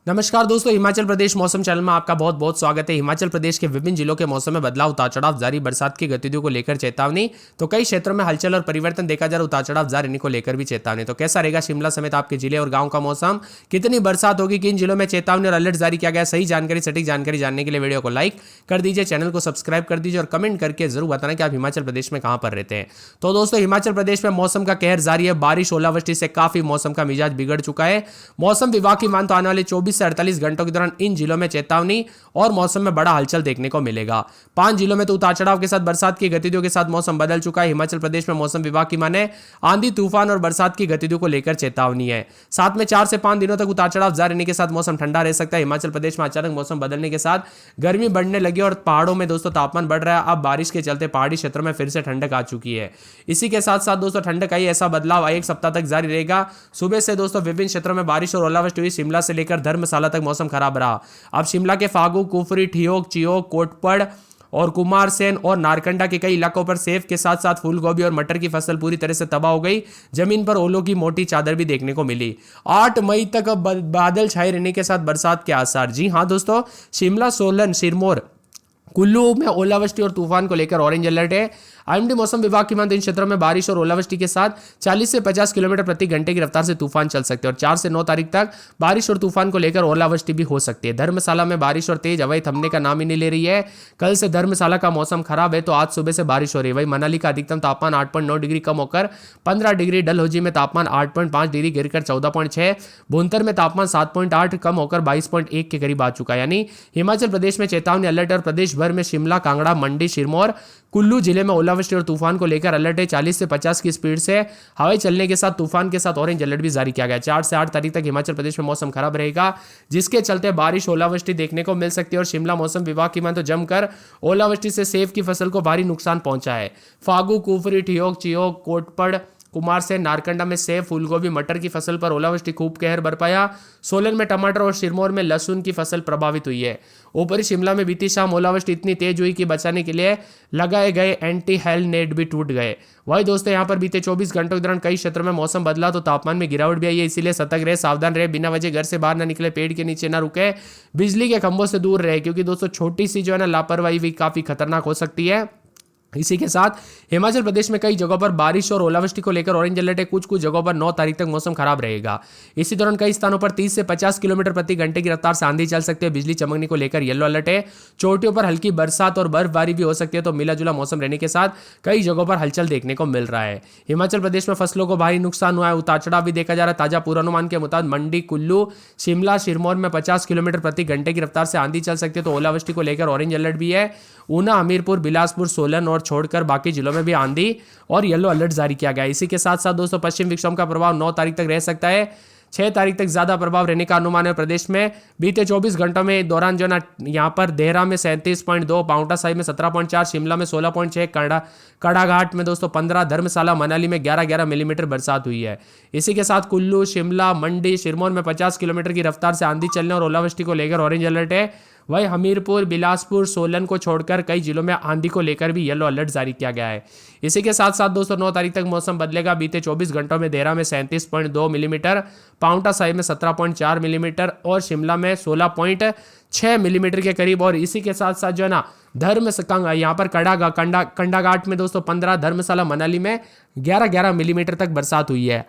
नमस्कार दोस्तों, हिमाचल प्रदेश मौसम चैनल में आपका बहुत बहुत स्वागत है। हिमाचल प्रदेश के विभिन्न जिलों के मौसम में बदलाव, उतार चढ़ाव जारी, बरसात की गतिविधियों को लेकर चेतावनी। तो कई क्षेत्रों में हलचल और परिवर्तन देखा जा रहा, उतार चढ़ाव जारी, इन्हीं को लेकर भी चेतावनी। तो कैसा रहेगा शिमला समेत आपके जिले और गाँव का मौसम, कितनी बरसात होगी, किन जिलों में चेतावनी और अलर्ट जारी किया गया, सही जानकारी, सटीक जानकारी जानने के लिए वीडियो को लाइक कर दीजिए, चैनल को सब्सक्राइब कर दीजिए और कमेंट करके जरूर बताना कि आप हिमाचल प्रदेश में कहां पर रहते हैं। तो दोस्तों, हिमाचल प्रदेश में मौसम का कहर जारी है। बारिश, ओलावृष्टि से काफी मौसम का मिजाज बिगड़ चुका है। मौसम विभाग की मान तो आने वाले 24 से 48 घंटों के दौरान इन जिलों में चेतावनी और मौसम में बड़ा हलचल देखने को मिलेगा। 5 जिलों में तो उतार चढ़ाव के साथ बरसात की गतिविधियों के साथ मौसम बदल चुका है। हिमाचल प्रदेश में मौसम विभाग की माने आंधी, तूफान और बरसात की गतिविधियों को लेकर चेतावनी है। साथ में 4 से 5 दिनों तक उतार चढ़ाव जारी रहने के साथ मौसम ठंडा रह सकता है। हिमाचल प्रदेश में अचानक मौसम बदलने के साथ गर्मी बढ़ने लगी और पहाड़ों में दोस्तों तापमान बढ़ रहा है। अब बारिश के चलते पहाड़ी क्षेत्रों में फिर से ठंडक आ चुकी है। इसी के साथ साथ दोस्तों ठंडक आई, ऐसा बदलाव एक सप्ताह तक जारी रहेगा। सुबह से दोस्तों विभिन्न क्षेत्रों में बारिश और ओलावृष्टि हुई। शिमला से लेकर धर्मशाला तक मौसम खराब रहा। अब शिमला के फागू, कुफरी, ठियोग, चियोग, कोटपड़ और कुमारसेन और नारकंडा के कई इलाकों पर सेब के साथ साथ फूल गोभी और मटर की फसल पूरी तरह से तबाह हो गई। जमीन पर ओलों की मोटी चादर भी देखने को मिली। 8 मई तक बादल छाए रहने के साथ बरसात के आसार। जी हां दोस्तों, शिमला, सोलन, सिरमौर, कुल्लू में ओलावृष्टि और तूफान को लेकर ऑरेंज अलर्ट है। आईएमडी मौसम विभाग की माने इन क्षेत्रों में बारिश और ओलावृष्टि के साथ 40 से 50 किलोमीटर प्रति घंटे की रफ्तार से तूफान चल सकते हैं और 4 से 9 तारीख तक बारिश और तूफान को लेकर ओलावृष्टि भी हो सकती है। धर्मशाला में बारिश और तेज हवाएं थमने का नाम ही नहीं ले रही है। कल से धर्मशाला का मौसम खराब है तो आज सुबह से बारिश हो रही है। वही मनाली का अधिकतम तापमान 8.9 डिग्री कम होकर 15 डिग्री, डलहौजी में तापमान 8.5 डिग्री गिरकर 14.6, भुंतर में तापमान 7.8 कम होकर 22.1 के करीब आ चुका है। यानी हिमाचल प्रदेश में चेतावनी अलर्ट और प्रदेश भर में शिमला, कांगड़ा, मंडी, सिरमौर, कुल्लू जिले में ओलावृष्टि और तूफान को लेकर अलर्ट है। 40 से 50 की स्पीड से हवाएं चलने के साथ तूफान के साथ ऑरेंज अलर्ट भी जारी किया गया। 4 से 8 तारीख तक हिमाचल प्रदेश में मौसम खराब रहेगा, जिसके चलते बारिश, ओलावृष्टि देखने को मिल सकती है। और शिमला मौसम विभाग की मान तो जमकर ओलावृष्टि से सेब की फसल को भारी नुकसान पहुंचा है। फागू, कुफरी, ठियोग, चियोग, कोटपड़, कुमारसेन, नारकंडा में सेब, फूलगोभी, मटर की फसल पर ओलावृष्टि खूब कहर बरपाया। सोलन में टमाटर और सिरमौर में लहसुन की फसल प्रभावित हुई है। ऊपरी शिमला में बीती शाम ओलावृष्टि इतनी तेज हुई कि बचाने के लिए लगाए गए एंटी हेल नेट भी टूट गए। वही दोस्तों, यहाँ पर बीते 24 घंटों के दौरान कई क्षेत्रों में मौसम बदला तो तापमान में गिरावट भी आई है। इसीलिए सतर्क रहे, सावधान रहे, बिना वजह घर से बाहर न निकले, पेड़ के नीचे न रुके, बिजली के खंभों से दूर रहे, क्योंकि दोस्तों छोटी सी जो है ना लापरवाही भी काफी खतरनाक हो सकती है। इसी के साथ हिमाचल प्रदेश में कई जगहों पर बारिश और ओलावृष्टि को लेकर ऑरेंज अलर्ट है। कुछ जगहों पर 9 तारीख तक मौसम खराब रहेगा। इसी दौरान कई स्थानों पर 30 से 50 किलोमीटर प्रति घंटे की रफ्तार से आंधी चल सकती है। बिजली चमकने को लेकर येलो अलर्ट है। चोटियों पर हल्की बरसात और बर्फबारी भी हो सकती है। तो मिला जुला मौसम रहने के साथ कई जगहों पर हलचल देखने को मिल रहा है। हिमाचल प्रदेश में फसलों को भारी नुकसान हुआ है, उतार चढ़ाव भी देखा जा रहा है। ताजा पूर्वानुमान के मुताबिक मंडी, कुल्लू, शिमला, सिरमौर में 50 किलोमीटर प्रति घंटे की रफ्तार से आंधी चल सकती है। तो ओलावृष्टि को लेकर ऑरेंज अलर्ट भी है। ऊना, हमीरपुर, बिलासपुर, सोलन और छोड़कर बाकी जिलों में भी आंधी और येलो अलर्ट जारी किया गया है। इसी के साथ साथ दोस्तों पश्चिम विक्षोभ का प्रभाव 9 तारीख तक रह सकता है। 6 तारीख तक ज्यादा प्रभाव रहने का अनुमान है। प्रदेश में बीते 24 घंटों में दौरान जो ना यहाँ पर देहरा में 37.2, पांवटा साहिब में 17.4, शिमला में 16.6, कड़ाघाट में दोस्तों 15, धर्मशाला, मनाली में 11 मिलीमीटर बरसात हुई है। इसी के साथ कुल्लू, शिमला, मंडी, सिरमौर में 50 किलोमीटर की रफ्तार से आंधी चलने और ओलावृष्टि को लेकर ऑरेंज अलर्ट है। वही हमीरपुर, बिलासपुर, सोलन को छोड़कर कई जिलों में आंधी को लेकर भी येलो अलर्ट जारी किया गया है। इसी के साथ साथ दोस्तों 9 तारीख तक मौसम बदलेगा। बीते 24 घंटों में देहरा में 37.2 मिलीमीटर, पांवटा साहिब में 17.4 मिलीमीटर और शिमला में 16.6 मिलीमीटर के करीब। और इसी के साथ साथ जो है ना यहाँ पर कंडाघाट में दोस्तों 15, धर्मशाला, मनाली में 11 मिलीमीटर तक बरसात हुई है।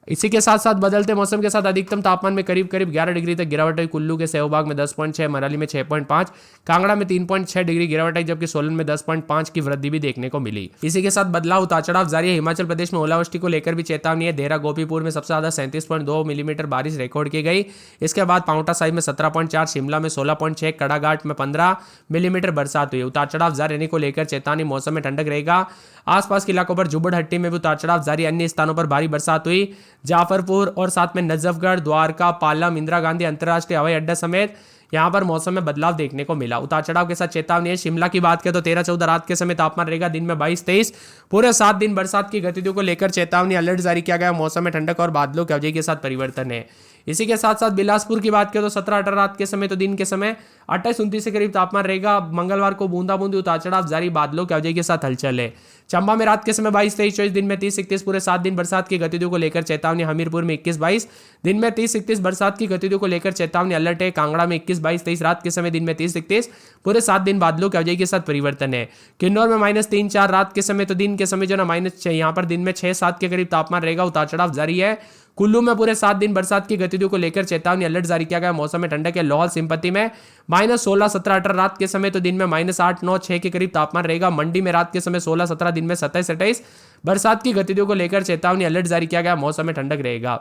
इसी के साथ साथ बदलते मौसम के साथ अधिकतम तापमान में करीब 11 डिग्री तक गिरावट है। कुल्लू के सेवबाग में 10.6, मनाली में 6.5, कांगड़ा में 3.6 डिग्री गिरावट है, जबकि सोलन में 10.5 की वृद्धि भी देखने को मिली। इसी के साथ बदलाव, उतार चढ़ाव जारी है। हिमाचल प्रदेश में ओलावृष्टि को लेकर भी चेतावनी है। देहरा, गोपीपुर में सबसे ज्यादा 37.2 मिलीमीटर बारिश रिकॉर्ड की गई। इसके बाद पांवटा साहिब में 17.4, शिमला में 16.6, कड़ाघाट में 15 मिलीमीटर बरसात हुई। उतार चढ़ाव जारी रहने को लेकर चेतावनी, मौसम में ठंडक रहेगा। आसपास के इलाकों पर जुब्बड़हट्टी में भी उतार चढ़ाव जारी, अन्य स्थानों पर भारी बरसात हुई। जाफरपुर और साथ में नजफगढ़, द्वारका, पालम, इंदिरा गांधी अंतर्राष्ट्रीय हवाई अड्डा समेत यहां पर मौसम में बदलाव देखने को मिला। उतार चढ़ाव के साथ चेतावनी है। शिमला की बात करें तो 13-14 रात के समय तापमान रहेगा, दिन में 22-23। पूरे 7 दिन बरसात की गतिविधियों को लेकर चेतावनी, अलर्ट जारी किया गया। मौसम में ठंडक और बादलों की वजह के साथ परिवर्तन है। इसी के साथ साथ बिलासपुर की बात करें तो 17-18 रात के समय तो दिन के समय 28-29 के करीब तापमान रहेगा। मंगलवार को बूंदाबूंदी उतार चढ़ाव जारी, बादलों की आवाजाही के साथ हलचल है। चंबा में रात के समय 22-23-24, दिन में 30-31, पूरे 7 दिन बरसात की गतिविधियों को लेकर चेतावनी। हमीरपुर में 21-22, दिन में 30-31 बरसात की गतिविधियों को लेकर चेतावनी, अलर्ट है। कांगड़ा में 21-22-23 रात के समय, दिन में 30-31, पूरे 7 दिन बादलों की आवाजाही के साथ परिवर्तन है। किन्नौर में -3-4 रात के समय तो दिन के समय जो ना -6, यहाँ पर दिन में 6-7 के करीब तापमान रहेगा, उतार चढ़ाव जारी है। कुल्लू में पूरे 7 दिन बरसात की गतिविधियों को लेकर चेतावनी, अलर्ट जारी किया गया। मौसम में ठंडक है। लाहौल स्पीति में -16-17-18 रात के समय तो दिन में -8-9-6 के करीब तापमान रहेगा। मंडी में रात के समय 16-17, दिन में 27-28 बरसात की गतिविधियों को लेकर चेतावनी, अलर्ट जारी किया गया। मौसम में ठंडक रहेगा।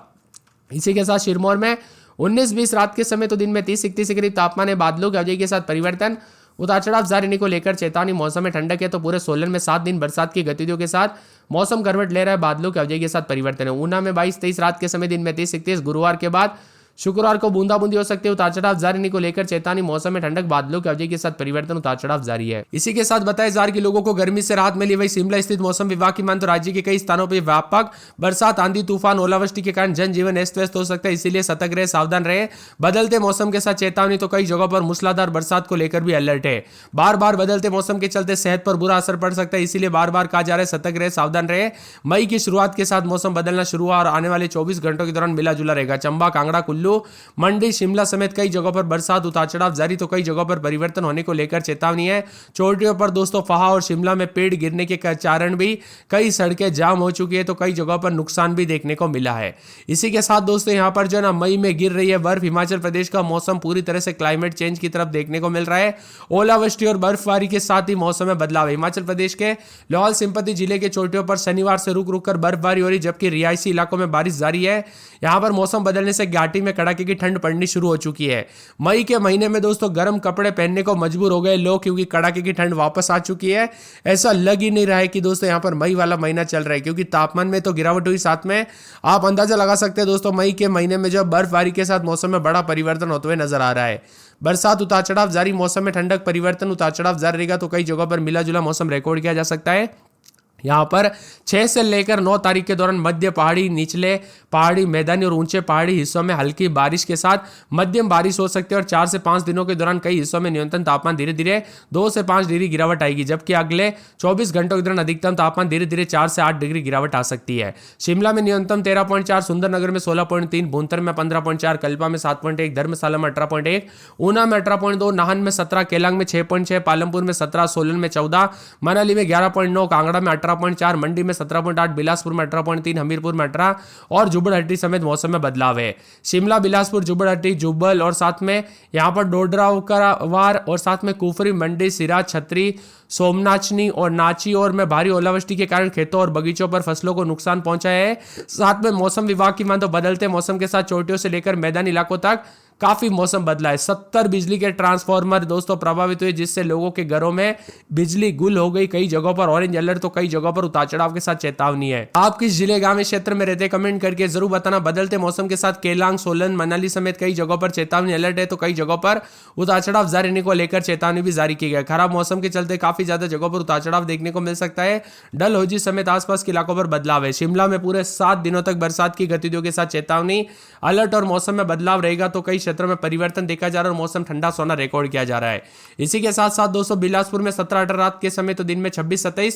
इसी के साथ सिरमौर में 19-20 रात के समय तो दिन में 30-31 के करीब तापमान है। बादलों की आवाजाही के साथ परिवर्तन, उतार चढ़ाव जारी को लेकर चेतावनी। मौसम में ठंडक है। तो पूरे सोलन में 7 दिन बरसात की गतिविधियों के साथ मौसम करवट ले रहा है, बादलों की आवाजाही के साथ परिवर्तन है। ऊना में 22-23 रात के समय, दिन में 30-31, गुरुवार के बाद शुक्रवार को बूंदाबूंदी हो सकती है, उतार चढ़ाव जारी को लेकर चेतावनी। मौसम में ठंडक, बादलों की आवाजाही के साथ परिवर्तन, उतार चढ़ाव जारी है। इसी के साथ बताया जा रहा है कि लोगों को गर्मी से राहत मिली। वही शिमला स्थित मौसम विभाग की मान तो राज्य के कई स्थानों पर व्यापक बरसात, आंधी तूफान, ओलावृष्टि के कारण जनजीवन अस्त व्यस्त हो सकता है, इसीलिए सतर्क रहे, सावधान रहे। बदलते मौसम के साथ चेतावनी, तो कई जगहों पर मूसलाधार बरसात को लेकर भी अलर्ट है। बार बार बदलते मौसम के चलते सेहत पर बुरा असर पड़ सकता है, इसीलिए बार बार कहा जा रहा है सतर्क रहे, सावधान रहे। मई की शुरुआत के साथ मौसम बदलना शुरू हुआ और आने वाले 24 घंटों के दौरान मिला जुला रहेगा। चंबा, कांगड़ा, कुल्लू, मंडी, शिमला समेत कई जगहों पर बरसात, उतार चढ़ाव जारी, तो कई जगहों पर परिवर्तन होने को लेकर चेतावनी है। चोटियों पर दोस्तों फहा और शिमला में पेड़ गिरने के कारण भी कई सड़कें जाम हो चुकी है, तो कई जगहों पर नुकसान भी देखने को मिला है। इसी के साथ दोस्तों यहां पर जो ना मई में गिर रही है बर्फ, हिमाचल प्रदेश का मौसम पूरी तरह से क्लाइमेट चेंज की तरफ देखने को मिल रहा है। ओलावृष्टि और बर्फबारी के साथ ही मौसम में बदलाव है। हिमाचल प्रदेश के लाहौल स्पीति जिले के चोटियों पर शनिवार से रुक रुक कर बर्फबारी हो रही, जबकि रिहायशी इलाकों में बारिश जारी है। यहां पर मौसम बदलने से घाटी में कड़ाके की ठंड पड़नी शुरू हो चुकी है। मई के महीने में दोस्तों गर्म कपड़े पहनने को मजबूर हो गए लोग, क्योंकि कड़ाके की ठंड वापस आ चुकी है। ऐसा लग ही नहीं रहा है कि दोस्तों यहां पर मई वाला महीना चल रहा है, क्योंकि तापमान में तो गिरावट हुई, साथ में आप अंदाजा लगा सकते हैं दोस्तों मई के महीने में जो बर्फबारी के साथ मौसम में बड़ा परिवर्तन होते हुए नजर आ रहा है। बरसात, उतार चढ़ाव जारी, मौसम में ठंडक, परिवर्तन, उतार चढ़ाव जारी रहेगा, तो कई जगहों पर मिला जुला मौसम रिकॉर्ड किया जा सकता है। यहाँ पर 6 से लेकर 9 तारीख के दौरान मध्य पहाड़ी, निचले पहाड़ी, मैदानी और ऊंचे पहाड़ी हिस्सों में हल्की बारिश के साथ मध्यम बारिश हो सकती है और 4 से 5 दिनों के दौरान कई हिस्सों में न्यूनतम तापमान धीरे धीरे 2 से 5 डिग्री गिरावट आएगी, जबकि अगले 24 घंटों के दौरान अधिकतम तापमान धीरे धीरे 4 से 8 डिग्री गिरावट आ सकती है। शिमला में न्यूनतम 13.4, सुंदरनगर में 16.3, भूंतर में 15.4, कल्पा में 7.1, धर्मशाला में 18.1, ऊना में 18.2, नाहन में 17, केलांग में 6.6, पालमपुर में 17, सोलन में 14, मनाली में 11.9, कांगड़ा में 18.4, मंडी में 17.8, बिलासपुर में 18.3, हमीरपुर में 18 और जुब्बड़हट्टी समेत मौसम में बदलाव है। शिमला, बिलासपुर, जुब्बड़हट्टी, जुब्बल और साथ में यहां पर डोडरावार और साथ में कुफरी, मंडी, सिराज, छतरी, सोमनाचनी और नाची और में भारी ओलावृष्टि के कारण खेतों और बगीचों पर फसलों को नुकसान पहुंचाया है। साथ में मौसम विभाग की मान तो बदलते मौसम के साथ चोटियों से लेकर मैदानी इलाकों तक काफी मौसम बदला है। 70 बिजली के ट्रांसफार्मर दोस्तों प्रभावित हुए, जिससे लोगों के घरों में बिजली गुल हो गई। कई जगहों पर ऑरेंज अलर्ट, तो कई जगहों पर उतार चढ़ाव के साथ चेतावनी है। आप किस जिले, गांव, क्षेत्र में रहते, कमेंट करके जरूर बताना। बदलते मौसम के साथ केलांग, सोलन, मनाली समेत कई जगहों पर चेतावनी अलर्ट है, तो कई जगहों पर उतार चढ़ाव जारी रहने को लेकर चेतावनी भी जारी की गई। खराब मौसम के चलते काफी ज्यादा जगहों पर उतार चढ़ाव देखने को मिल सकता है। डलहौजी समेत आसपास के इलाकों पर बदलाव है। शिमला में पूरे 7 दिनों तक बरसात की गतिविधियों के साथ चेतावनी, अलर्ट और मौसम में बदलाव रहेगा, तो कई क्षेत्रों में परिवर्तन देखा जा रहा है और मौसम ठंडा सोना रिकॉर्ड किया जा रहा है। इसी के साथ साथ दोस्तों बिलासपुर में 17-18 रात के समय तो दिन में 26-27,